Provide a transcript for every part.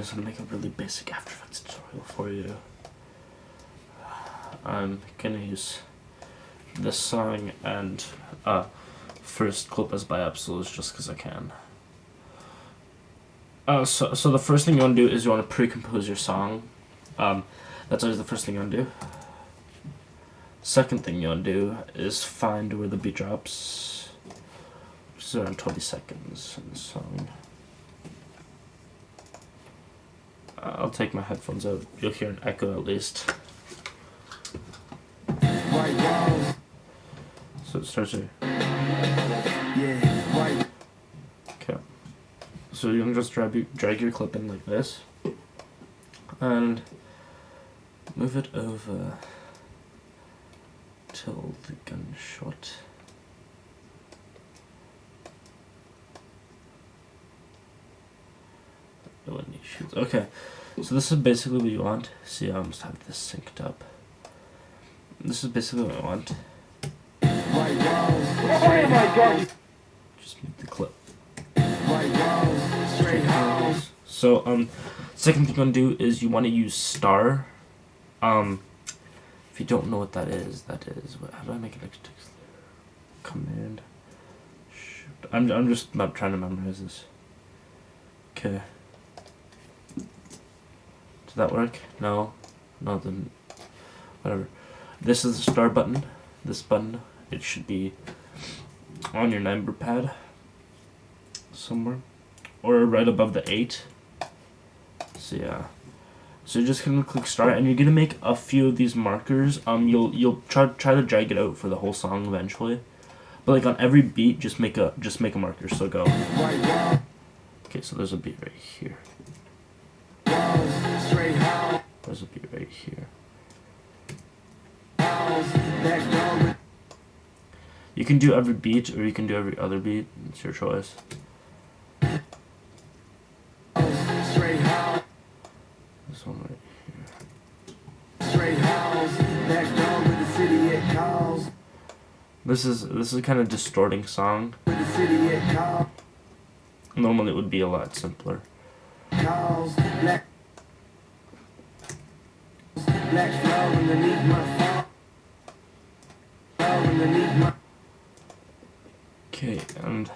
just gonna make a really basic After Effects tutorial for you. I'm gonna use this song and first clip as biapsials just because I can. So the first thing you want to do is you want to pre-compose your song. That's always the first thing you want to do. Second thing you want to do is find where the beat drops, which is around 20 seconds in the song. I'll take my headphones out. You'll hear an echo at least. So it starts here. Okay. So you're gonna just drag your clip in like this, and move it over till the gunshot. When he shoots. Okay, so this is basically what you want. See, I almost have this synced up. This is basically what I want. Oh my god! Just mute the clip. So, second thing you want to do is you want to use star. If you don't know what that is, how do I make it extra text? Command. Shoot. I'm just not trying to memorize this. Okay. Did that work? No. No, it didn't. Whatever. This is the star button. This button. It should be on your number pad somewhere, or right above the 8. So yeah. So you're just gonna click start, and you're gonna make a few of these markers. You'll try to drag it out for the whole song eventually, but like on every beat, just make a marker. So go. Okay, so there's a beat right here. There's a beat right here. You can do every beat, or you can do every other beat. It's your choice. This one right here. This is kind of distorting song. Normally it would be a lot simpler. Okay, and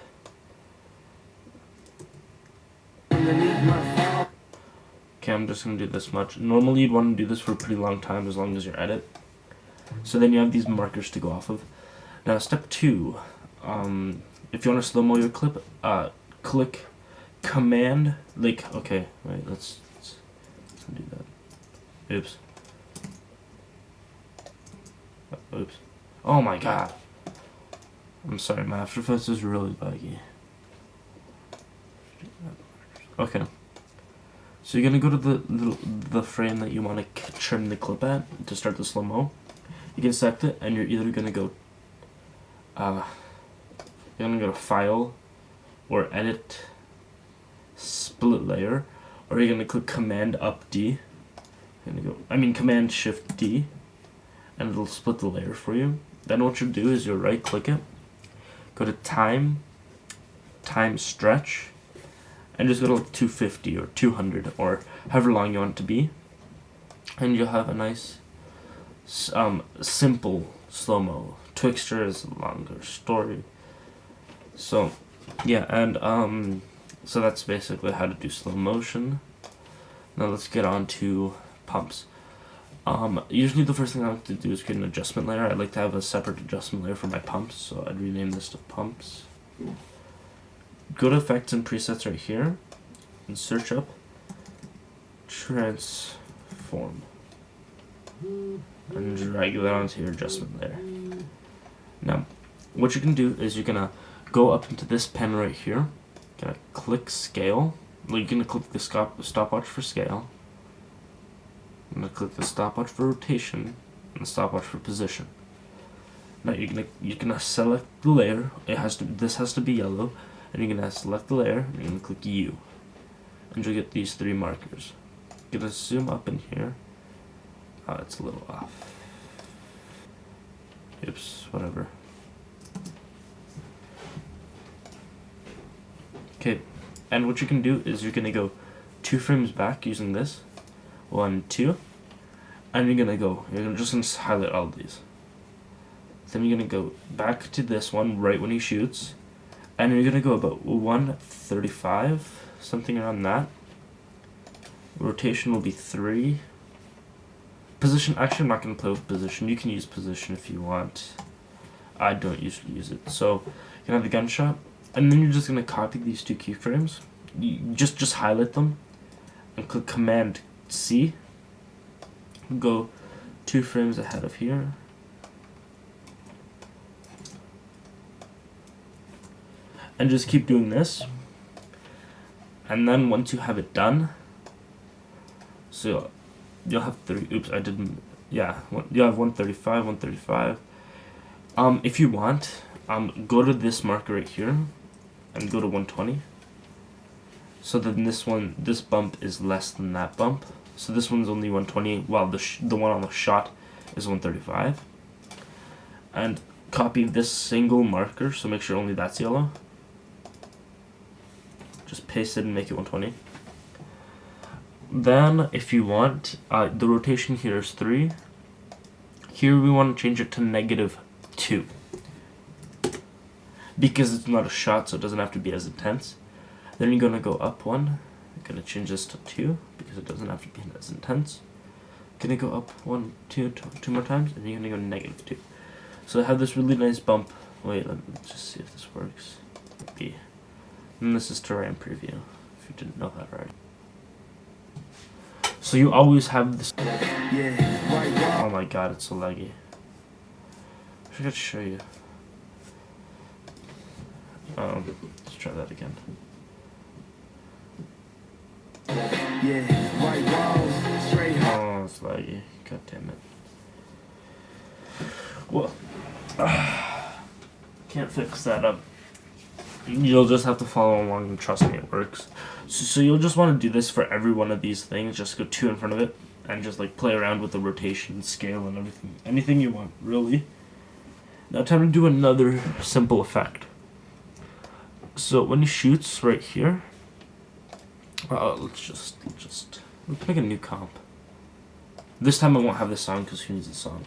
okay, I'm just gonna do this much. Normally you'd want to do this for a pretty long time, as long as your edit. So then you have these markers to go off of. Now step 2, if you want to slow-mo your clip, click command, like, okay, wait, let's do that. Oops. Oops. Oh my god. I'm sorry, my After Effects is really buggy. Okay. So you're gonna go to the frame that you want to trim the clip at to start the slow-mo. You can select it, and you're either gonna go to File or Edit, Split Layer, or you're gonna click Command Up D. Command Shift D, and it'll split the layer for you. Then what you'll do is you'll right click it, go to time stretch, and just go to like 250 or 200 or however long you want it to be, and you'll have a nice simple slow-mo. Twixtor is a longer story. So yeah, and so that's basically how to do slow motion. Now let's get on to pumps. Usually the first thing I like to do is create an adjustment layer. I like to have a separate adjustment layer for my pumps, so I'd rename this to pumps. Go to effects and presets right here, and search up transform, and drag that onto your adjustment layer. Now, what you can do is you're gonna go up into this pen right here, gonna click scale. Well, you're gonna click the stopwatch for scale. I'm gonna click the stopwatch for rotation and the stopwatch for position. Now you're gonna select the layer. This has to be yellow, and you're gonna select the layer. And you're gonna click U, and you'll get these 3 markers. You're gonna zoom up in here. It's a little off. Oops, whatever. Okay, and what you can do is you're gonna go 2 frames back using this. 1, 2. And you're just gonna highlight all of these. Then you're gonna go back to this one right when he shoots. And you're gonna go about 135, something around that. Rotation will be 3. Position, actually I'm not gonna play with position. You can use position if you want. I don't usually use it. So you can have the gunshot, and then you're just gonna copy these 2 keyframes. You just highlight them, and click Command C. Go 2 frames ahead of here. And just keep doing this. And then once you have it done, so you'll have 30. Oops, I didn't. Yeah, you have 135, 135. If you want, go to this marker right here, and go to 120. So then this bump is less than that bump. So this one's only 120, while the one on the shot is 135. And copy this single marker, so make sure only that's yellow. Just paste it and make it 120. Then, if you want, the rotation here is 3. Here we want to change it to -2. Because it's not a shot, so it doesn't have to be as intense. Then you're going to go up 1. I'm going to change this to 2, because it doesn't have to be as intense. Going to go up 1, 2 more times, and you're going to go -2. So I have this really nice bump. Wait, let me just see if this works. Maybe. And this is terrain preview, if you didn't know that already. So you always have this. Oh my god, it's so laggy. I forgot to show you. Let's try that again. Oh, it's laggy. God damn it. Well, can't fix that up. You'll just have to follow along and trust me, it works. So you'll just want to do this for every one of these things. Just go 2 in front of it and just like play around with the rotation, scale, and everything. Anything you want, really. Now time to do another simple effect. So when he shoots right here, let's make a new comp. This time I won't have the song because who needs the song?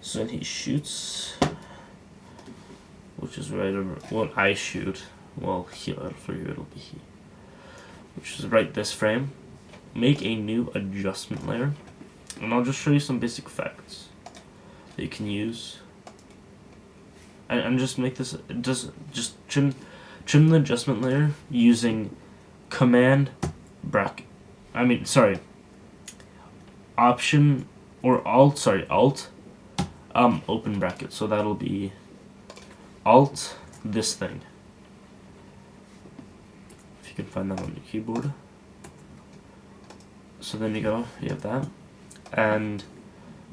So when he shoots, which is right over, well, I shoot, well, for you it'll be he, which is right this frame. Make a new adjustment layer, and I'll just show you some basic effects that you can use, and just make this, just trim the adjustment layer using command bracket, option, or alt, open bracket, so that'll be alt this thing, if you can find that on your keyboard. So then you have that, and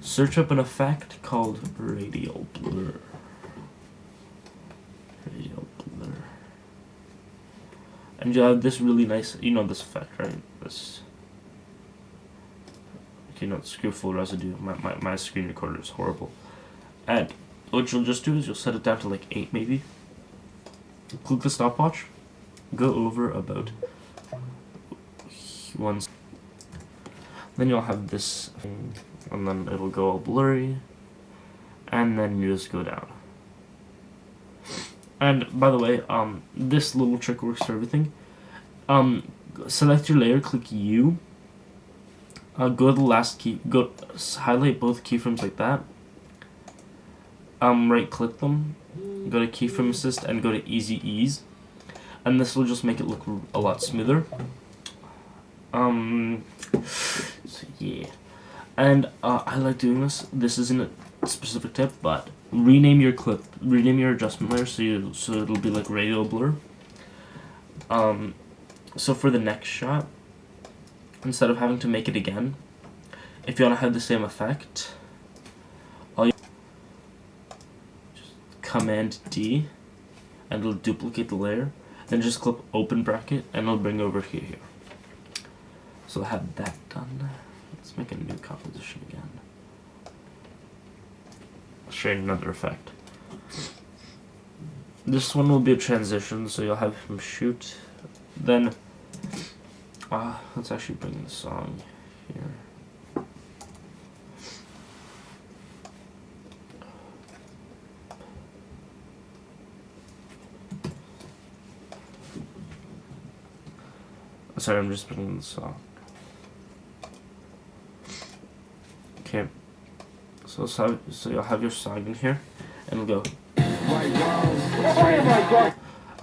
search up an effect called radial blur. And you have this really nice, you know this effect, right? This, screw full residue. My screen recorder is horrible. And what you'll just do is you'll set it down to like 8 maybe. Click the stopwatch. Go over about 1. Then you'll have this thing, and then it'll go all blurry. And then you just go down. And by the way, this little trick works for everything. Select your layer, click U. Go to the last key, highlight both keyframes like that. Right click them, go to keyframe assist and go to easy ease. And this will just make it look a lot smoother. So yeah. And I like doing this. This isn't a specific tip, but rename your adjustment layer so it'll be like radial blur. So for the next shot, instead of having to make it again, if you want to have the same effect, all you just Command D, and it'll duplicate the layer. Then just click open bracket, and it'll bring over here. So I have that done. Let's make a new composition again. I'll show you another effect. This one will be a transition, so you'll have him shoot. Then Let's actually bring the song here. Sorry, I'm just bringing the song. Okay. So you'll have your song in here, and it'll go.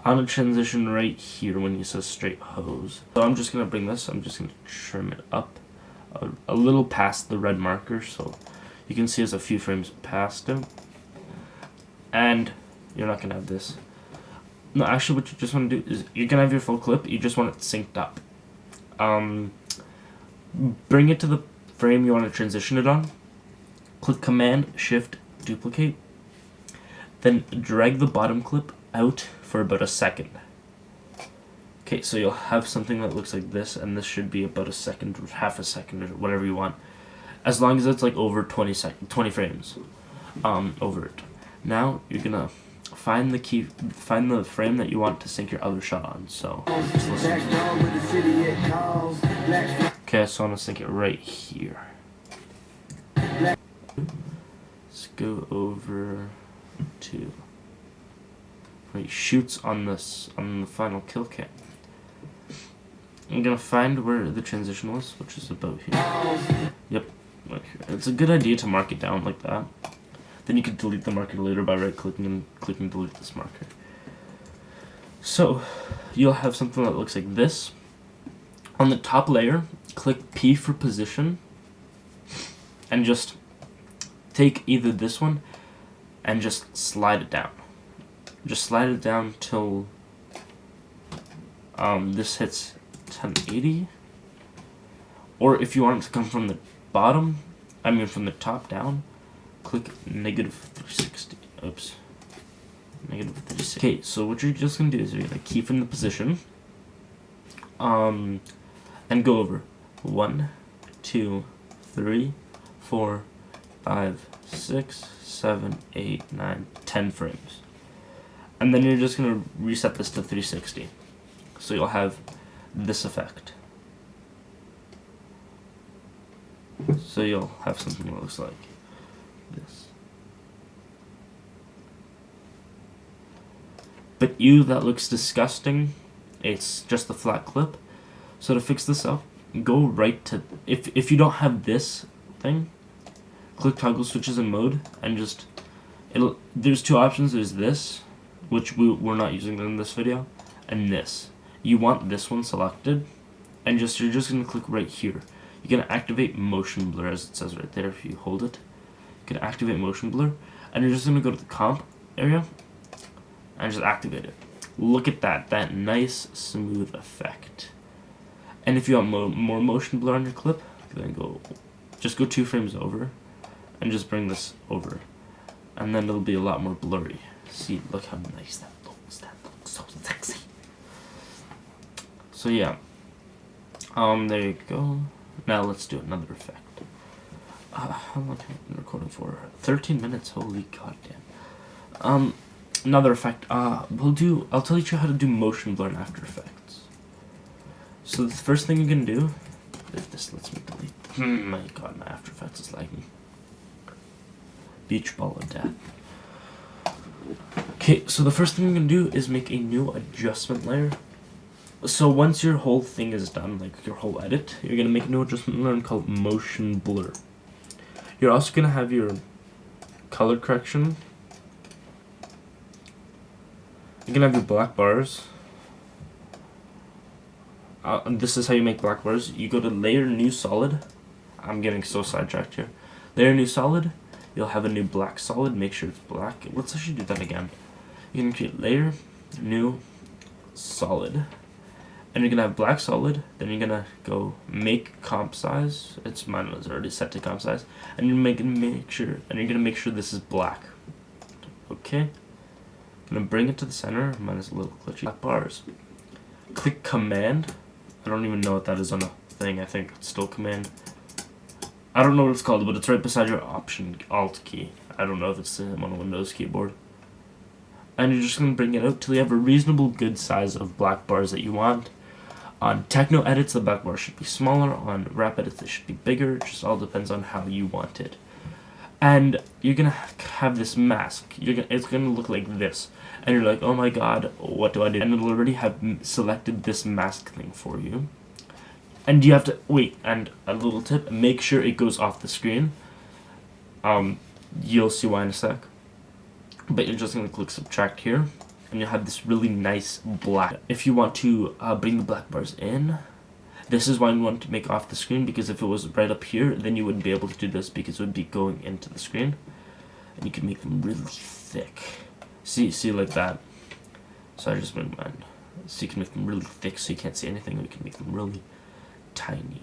On a transition right here when you says straight hose. So I'm just gonna bring this. I'm just gonna trim it up a little past the red marker, so you can see it's a few frames past it. And you're not gonna have this. No, actually, what you just want to do is you're gonna have your full clip. You just want it synced up. Bring it to the frame you want to transition it on. Click Command Shift Duplicate. Then drag the bottom clip out for about a second. Okay, so you'll have something that looks like this, and this should be about a second or half a second or whatever you want, as long as it's like over 20 frames over it. Now you're gonna find the frame that you want to sync your other shot on. So just listen to it. Okay, so I'm gonna sync it right here. Let's go over to where he shoots on the final kill cam. I'm gonna find where the transition was, which is about here. Yep, right here. It's a good idea to mark it down like that. Then you can delete the marker later by right-clicking and clicking delete this marker. So you'll have something that looks like this. On the top layer, click P for position, and just take either this one and just slide it down. Just slide it down till this hits 1080. Or if you want it to come from the bottom, from the top down, click -360. Oops. -360. Okay, so what you're just gonna do is you're gonna keyframe the position, and go over 1, 2, 3, 4, 5, 6, 7, 8, 9, 10 frames. And then you're just gonna reset this to 360. So you'll have this effect. So you'll have something that looks like this. But that looks disgusting. It's just a flat clip. So to fix this up, go right to, if you don't have this thing, click toggle switches in mode, and just, there's two options. There's this, which we're not using in this video, and this. You want this one selected, and you're just gonna click right here. You're gonna activate motion blur, as it says right there. If you hold it, you can activate motion blur, and you're just gonna go to the comp area and just activate it. Look at that nice smooth effect. And if you want more motion blur on your clip, then just go 2 frames over and just bring this over, and then it'll be a lot more blurry. See, look how nice that looks. That looks so sexy. So yeah, there you go. Now let's do another effect. How long have I been recording for? 13 minutes. Holy goddamn. Another effect. I'll tell you how to do motion blur in After Effects. So the first thing you can do, if this lets me delete. My god, my After Effects is lagging. Beach ball of death. Okay, so the first thing you're gonna do is make a new adjustment layer. So once your whole thing is done, like your whole edit, you're gonna make a new adjustment layer called motion blur. You're also gonna have your color correction. You're gonna have your black bars. This is how you make black bars. You go to layer new solid. I'm getting so sidetracked here. Layer new solid. You'll have a new black solid. Make sure it's black. Let's actually do that again. You're gonna create layer new solid, and you're gonna have black solid. Then you're gonna go make comp size. Mine was already set to comp size, and you're gonna make sure this is black. Okay. Gonna bring it to the center. Mine is a little glitchy. Black bars. Click Command. I don't even know what that is on a thing. I think it's still Command. I don't know what it's called, but it's right beside your Option Alt key. I don't know if it's on a Windows keyboard. And you're just gonna bring it out till you have a reasonable good size of black bars that you want. On techno edits, the black bar should be smaller. On rap edits, it should be bigger. It just all depends on how you want it. And you're gonna have this mask. It's gonna look like this. And you're like, oh my god, what do I do? And it'll already have selected this mask thing for you. And you have to, wait, and a little tip, make sure it goes off the screen. You'll see why in a sec. But you're just gonna click subtract here. And you'll have this really nice black. If you want to bring the black bars in, this is why you want to make off the screen, because if it was right up here, then you wouldn't be able to do this because it would be going into the screen. And you can make them really thick. See like that. So I just went mine. So you can make them really thick so you can't see anything, or you can make them really tiny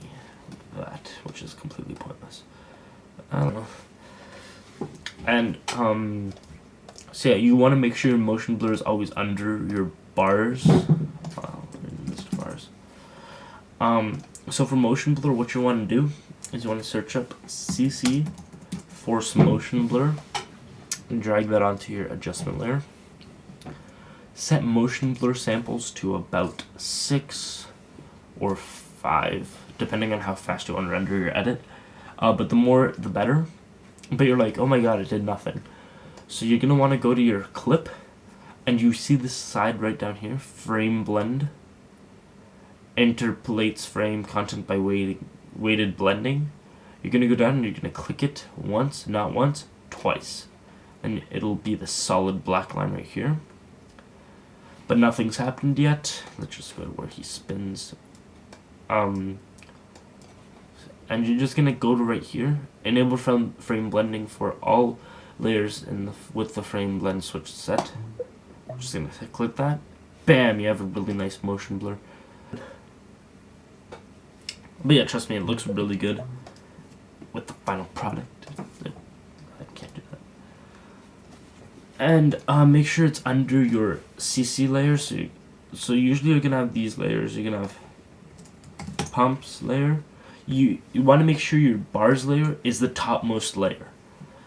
like that, which is completely pointless. I don't know. And so yeah, you want to make sure your motion blur is always under your bars. So for motion blur, what you want to do is you want to search up CC force motion blur and drag that onto your adjustment layer. Set motion blur samples to about 6 or 5, depending on how fast you want to render your edit. But the more, the better. But you're like, oh my god, it did nothing. So you're going to want to go to your clip, and you see this side right down here, frame blend. Interpolates frame content by weighted blending. You're going to go down and you're going to click it once, not once, twice. And it'll be the solid black line right here. But nothing's happened yet. Let's just go to where he spins. And you're just going to go to right here. Enable frame blending for all layers with the frame blend switch set. I'm just going to click that. Bam! You have a really nice motion blur. But yeah, trust me, it looks really good with the final product. I can't do that. And make sure it's under your CC layer. So usually you're gonna have these layers. You're gonna have pumps layer. You want to make sure your bars layer is the topmost layer.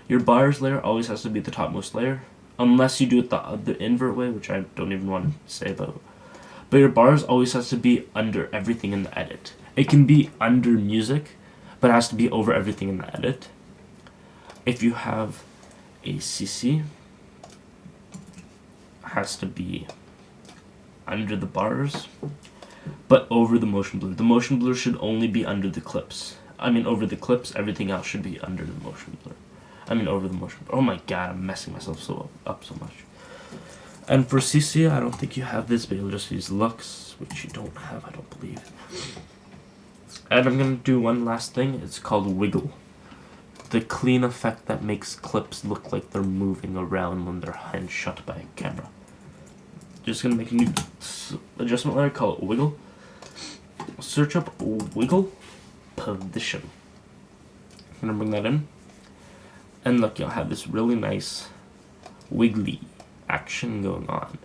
Your bars layer always has to be the topmost layer, unless you do it the invert way, which I don't even want to say about. But your bars always has to be under everything in the edit. It can be under music, but it has to be over everything in the edit. If you have a CC, it has to be under the bars, but over the motion blur. The motion blur should only be under the clips. Over the clips, everything else should be under the motion blur. Over the motion blur. Oh my god, I'm messing myself up so much. And for CC, I don't think you have this, but you'll just use Lux, which you don't have, I don't believe. And I'm going to do one last thing. It's called Wiggle. The clean effect that makes clips look like they're moving around when they're hand shut by a camera. Just going to make a new adjustment layer, call it Wiggle. Search up Wiggle Position. I'm going to bring that in. And look, you'll have this really nice wiggly action going on.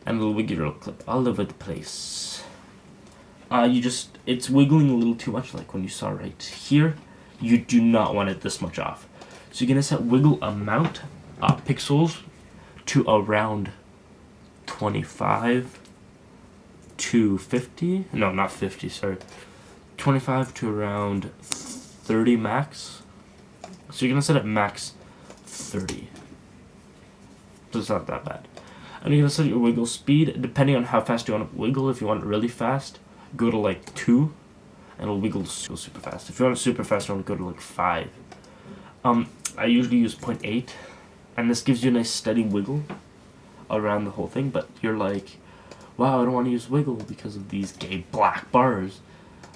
And it'll wiggle your clip all over the place. It's wiggling a little too much, like when you saw right here. You do not want it this much off. So you're going to set wiggle amount, pixels, to around 25 to 50. No, not 50, sorry. 25 to around 30 max. So you're going to set it max 30. So it's not that bad. And you're going to set your wiggle speed, depending on how fast you want to wiggle. If you want it really fast, go to like 2, and it'll wiggle super fast. If you want it super fast, you want to go to like 5. I usually use 0.8, and this gives you a nice steady wiggle around the whole thing, but you're like, wow, I don't want to use wiggle because of these gay black bars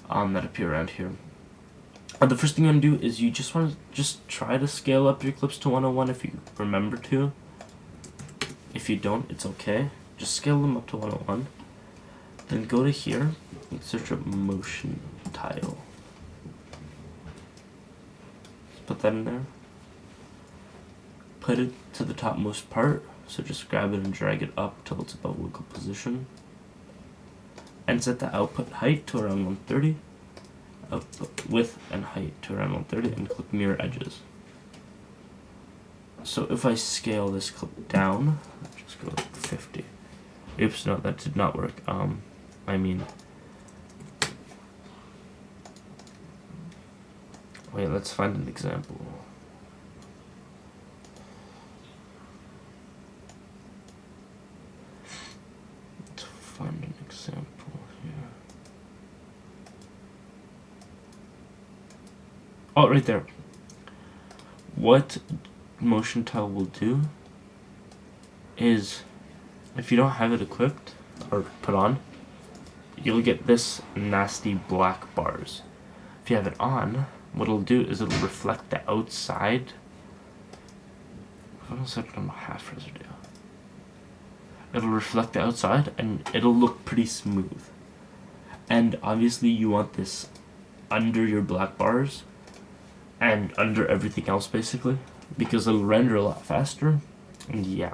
that appear around here. The first thing you want to do is you just want to try to scale up your clips to 101 if you remember to. If you don't, it's okay. Just scale them up to 101. Then go to here and search up motion tile. Put that in there. Put it to the topmost part. So just grab it and drag it up till it's about wiggle position. And set the output height to around 130. Output width and height to around 130, and click mirror edges. So if I scale this clip down, just go to 50. Oops, no, that did not work. Wait, let's find an example. Let's find an example here. Oh, right there. What motion tile will do is, if you don't have it equipped or put on, you'll get this nasty black bars. If you have it on, what it'll do is it'll reflect the outside. Hold on a second, I'm half residue. It'll reflect the outside and it'll look pretty smooth. And obviously you want this under your black bars and under everything else basically, because it'll render a lot faster. And yeah.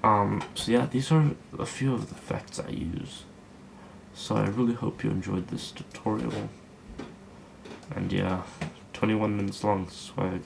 So yeah, these are a few of the effects I use. So I really hope you enjoyed this tutorial. And yeah, 21 minutes long, swag.